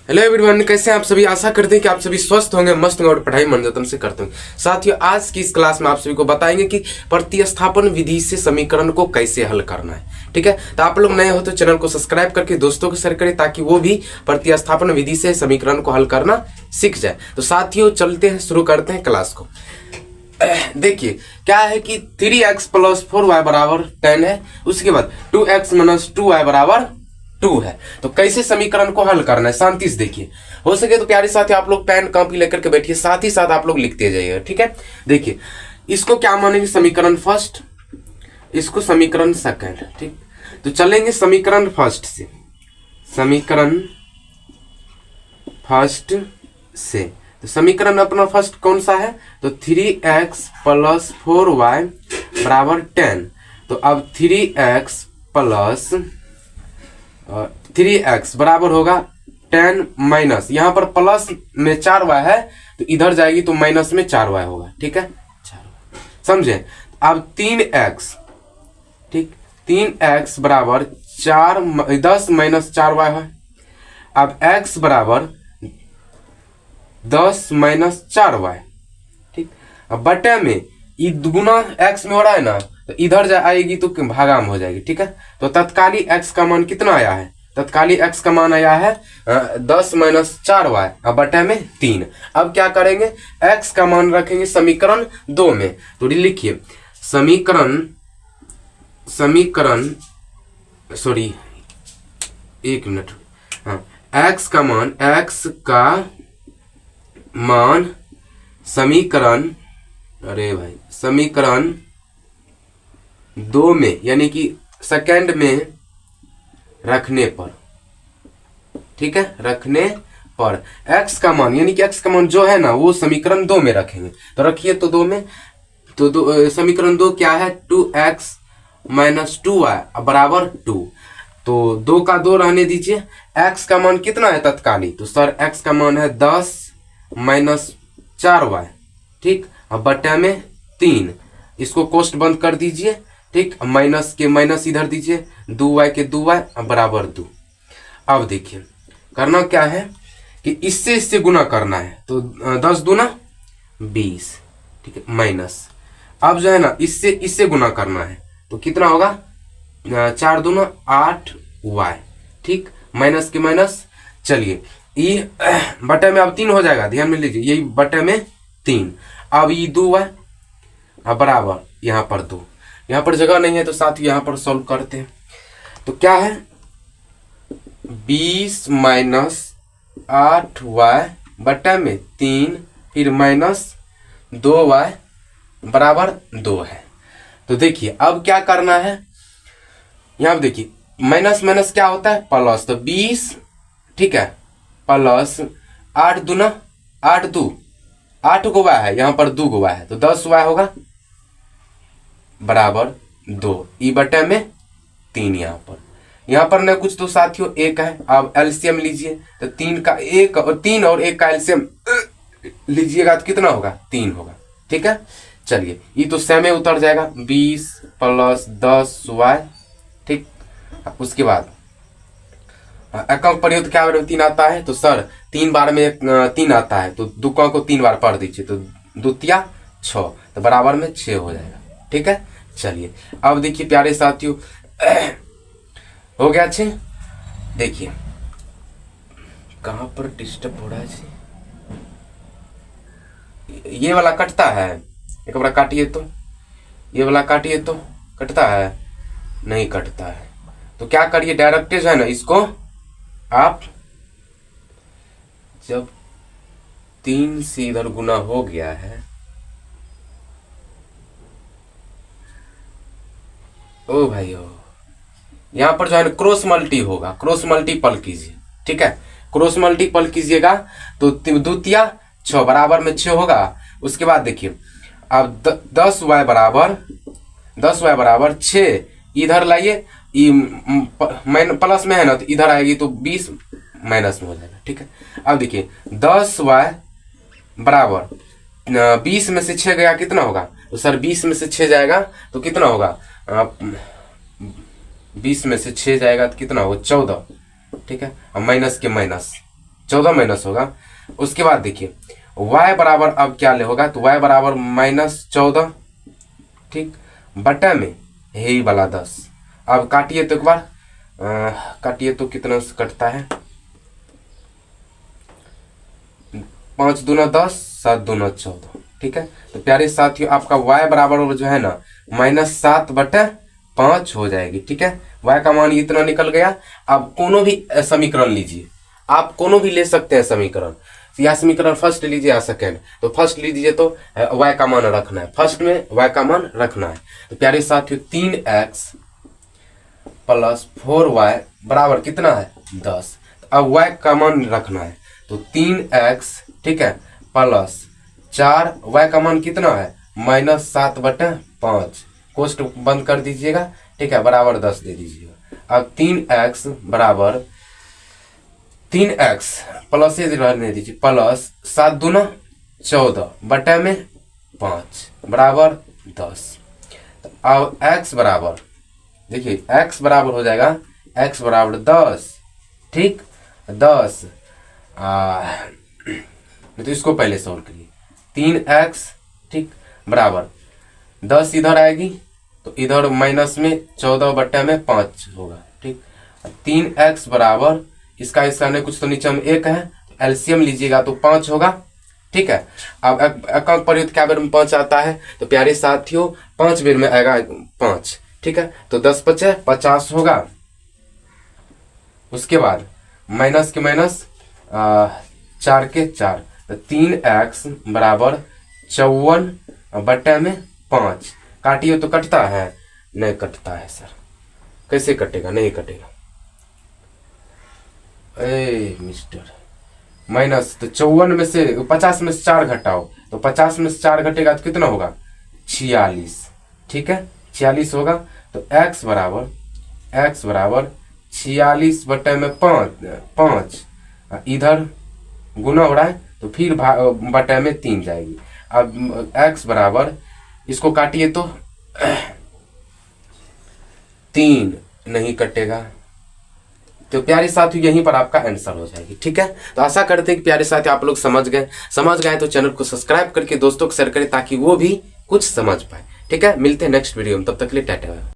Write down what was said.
Hello everyone, कैसे हैं आप सभी। आशा करते हैं कि आप सभी स्वस्थ होंगे, मस्त होंगे और पढ़ाई मनोरंजन से करते होंगे। साथियों, आज की इस क्लास में आप सभी को बताएंगे कि प्रतिस्थापन विधि से समीकरण को कैसे हल करना है। ठीक है, तो आप लोग नए हो तो चैनल को सब्सक्राइब करके दोस्तों को शेयर करें ताकि वो भी प्रतिस्थापन विधि से समीकरण को हल करना सीख जाए। तो साथियों, चलते हैं, शुरू करते हैं क्लास को। देखिए क्या है कि 3x + 4y = 10 है। उसके बाद 2x - 2y = 2 है। तो कैसे समीकरण को हल करना है, शांति से देखिए। हो सके तो प्यारे साथी आप लोग पेन कॉपी लेकर के बैठिए, साथ ही साथ आप लोग लिखते जाइएगा। ठीक है, देखिए इसको क्या मानेंगे, समीकरण फर्स्ट, इसको समीकरण सेकंड। ठीक, तो चलेंगे समीकरण फर्स्ट से। समीकरण फर्स्ट से तो समीकरण अपना फर्स्ट कौन सा है, तो 3x + 4y = 10। तो अब 3x बराबर होगा 10 माइनस, यहां पर प्लस में 4y है तो इधर जाएगी तो माइनस में 4y होगा। ठीक है, समझे। अब 3x, ठीक, 3x बराबर 10 - 4y है। अब x बराबर 10 - 4y। ठीक, अब बटे में ये दुगुना x में हो रहा है ना, तो इधर आएगी तो भागा में हो जाएगी। ठीक है, तो तत्काली x का मान कितना आया है, तत्काली x का मान आया है 10 - 4y, अब बटे में 3। अब क्या करेंगे, x का मान रखेंगे समीकरण 2 में। तो लिखिए समीकरण सॉरी, एक मिनट, हाँ, x का मान समीकरण, अरे भाई, समीकरण 2 में यानी कि सेकंड में रखने पर, ठीक है, रखने पर x का मान यानी कि x का मान जो है ना वो समीकरण 2 में रखेंगे। तो रखिए, तो 2 में, तो समीकरण 2 क्या है, 2x - 2y = 2। तो 2 का 2 रहने दीजिए। x का मान कितना है तत्काली, तो सर x का मान है 10 - 4y। ठीक, अब बटे में 3, इसको कोष्ट बंद कर दीजिए। ठीक, माइनस के माइनस इधर दीजिए, 2y के 2y = 2। अब देखिए करना क्या है कि इससे गुना करना है। तो 10 दूना 20, ठीक है, माइनस। अब जो है ना इससे गुना करना है तो कितना होगा, 4 दूना 8y। ठीक, माइनस के माइनस, चलिए ये बटे में अब 3 हो जाएगा, ध्यान में लीजिए, यही बटे में 3। अब ये 2y बराबर यहाँ पर 2, यहाँ पर जगह नहीं है तो साथ ही यहाँ पर सॉल्व करते हैं। तो क्या है, 20 - 8y बटे में 3 फिर माइनस 2y = 2 है। तो देखिए अब क्या करना है, यहाँ पे देखिए माइनस माइनस क्या होता है, प्लस। तो 20, ठीक है, प्लस 8 दूना 8 गो y है, यहाँ पर 2 गो y है तो 10 y होगा बराबर 2, ई बटे में 3। यहाँ पर न कुछ तो साथियों 1 है। अब एलसीएम लीजिए, तो 3 का 1 और 3 और 1 का एलसीएम लीजिएगा तो कितना होगा, 3 होगा। ठीक है, चलिए ये तो सेम उतर जाएगा, 20 + 10y। ठीक, उसके बाद अंक प्रयोग क्या 3 आता है, तो सर 3 बार में 3 आता है तो दुका को 3 बार पढ़ दीजिए, तो 2 × 6, तो बराबर में 6 हो जाएगा। ठीक है, चलिए अब देखिए प्यारे साथियों, हो गया अच्छे। देखिए कहां पर डिस्टर्ब हो रहा है जी, ये वाला कटता है, एक बार काटिए तो, ये वाला काटिए तो कटता है, नहीं कटता है। तो क्या करिए, डायरेक्ट जो है ना इसको आप जब 3 से इधर गुना हो गया है, ओ भाइयों, यहाँ पर जो है क्रॉस मल्टी होगा, क्रॉस मल्टीपल कीजिए। ठीक है, क्रॉस मल्टीपल कीजिएगा तो 2 × 6 बराबर में 6 होगा। उसके बाद देखिए अब 10y बराबर 6 इधर लाइए, प्लस में है ना तो इधर आएगी तो 20 माइनस में हो जाएगा। ठीक है, अब देखिए 10y बराबर 20 में से 6 गया कितना होगा, तो सर 20 में से 6 जाएगा तो कितना होगा, 20 में से 6 जाएगा तो कितना होगा, 14। ठीक है, अब माइनस के माइनस 14 माइनस होगा। उसके बाद देखिए y बराबर अब क्या ले होगा, तो y बराबर -14, ठीक, बटा में यही वाला 10। अब काटिए तो एक बार, काटिए तो कितना से कटता है, 5 दूना 10, 7 दूना 14, ठीक है। तो प्यारे साथियों आपका y बराबर जो है ना -7/5 हो जाएगी, ठीक है। y का मान इतना निकल गया। अब कोनो भी समीकरण लीजिए, आप कोनो भी ले सकते हैं समीकरण, या समीकरण फर्स्ट लीजिए या सेकेंड, तो फर्स्ट लीजिए तो y का मान रखना है, फर्स्ट में y का मान रखना है। तो प्यारे साथियों 3x प्लस 4y बराबर कितना है 10। अब y का मान रखना है, तो 3x, ठीक है, प्लस 4, y का मान कितना है -7/5, कोष्ट बंद कर दीजिएगा, ठीक है, बराबर 10 दे दीजिएगा। अब 3x बराबर 3x प्लस से रहने दीजिए, प्लस 7 दूना 14 बटा में 5 बराबर 10। अब x बराबर, देखिए x बराबर हो जाएगा, x बराबर 10, ठीक, 10 तो इसको पहले सॉल्व करिए। 3x, ठीक, बराबर 10 इधर आएगी, तो इधर माइनस में 14 बट्टा में 5 होगा, ठीक। 3x बराबर इसका नहीं कुछ, तो नीचे में 1 है, एलसीएम लीजिएगा तो 5 होगा, ठीक है। अब अंक प्रयुक्त क्या बेर में 5 आता है, तो प्यारे साथियों 5 बेर में आएगा 5, ठीक है। तो 10 × 5 = 50 होगा। उसके बाद माइनस के माइनस 4 के 4, तो 3x बराबर 54/5। काटिए तो कटता है, नहीं कटता है सर, कैसे कटेगा, नहीं कटेगा, ए मिस्टर, माइनस, तो 54 में से 50 में से 4 घटाओ, तो 50 में से 4 घटेगा तो कितना होगा 46, ठीक है, 46 होगा। तो x बराबर 46/5, इधर गुना हो रहा है तो फिर बटा में 3 जाएगी। अब x बराबर, इसको काटिए तो 3 नहीं कटेगा, तो प्यारे साथियों यहीं पर आपका आंसर हो जाएगी, ठीक है। तो आशा करते हैं कि प्यारे साथियों आप लोग समझ गए तो चैनल को सब्सक्राइब करके दोस्तों को शेयर करें ताकि वो भी कुछ समझ पाए, ठीक है। मिलते हैं नेक्स्ट वीडियो में, तब तक के लिए टाटा।